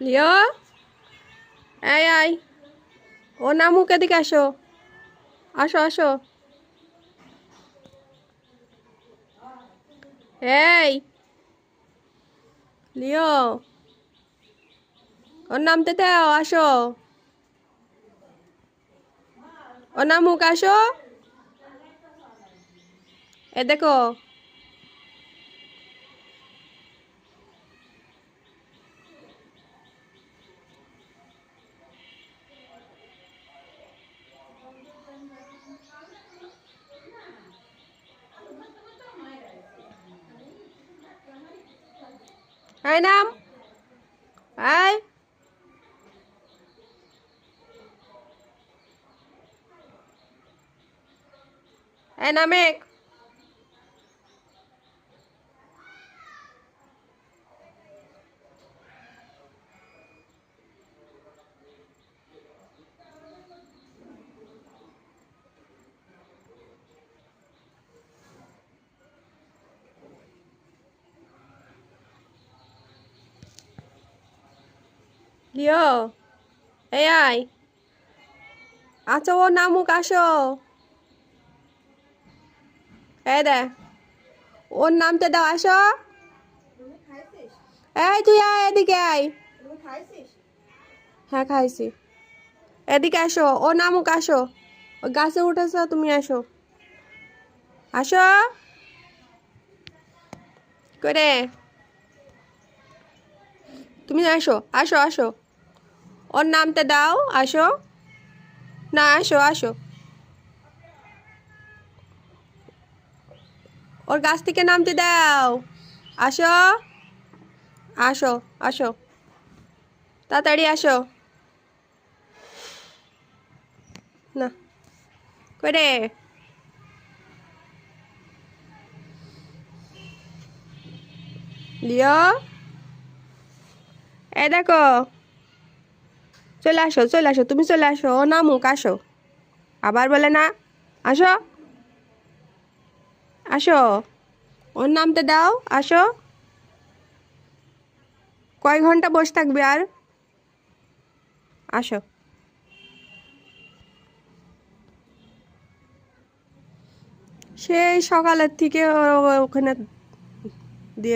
লিও, এই আই, ও নামুক, এদিকে আসো, আসো আসো। এই লিও, ওর নামতে দাও, আসো। ও নামুক, আসো। এ দেখো, এই নাম, এই এই নামেক। লিও, এই আই, আচ্ছা ও নামুক, আসো। এই দে, ওর নামতে দাও, আসো। এই তুই আয়, এদিকে আয়। হ্যাঁ খাইছি। এদিকে আসো, ও নামুক, আসো। ও গাছে উঠেছ, তুমি আসো, আসো করে। তুমি আসো, আসো আসো, ওর নামতে দাও, আসো। না, আসো আসো, ওর গাছ থেকে নামতে দাও, আসো। আসো আসো, তাড়াতাড়ি আসো। না করে। লিও, এই দেখো, চলে আসো চলে আসো, তুমি চলে আসো, ও নামুক, আসো। আবার বলে না, আসো আসো, ওর নামতে দাও, আসো। কয় ঘন্টা বসে থাকবে আর, আসো। সেই সকালের থেকে ওখানে দিয়ে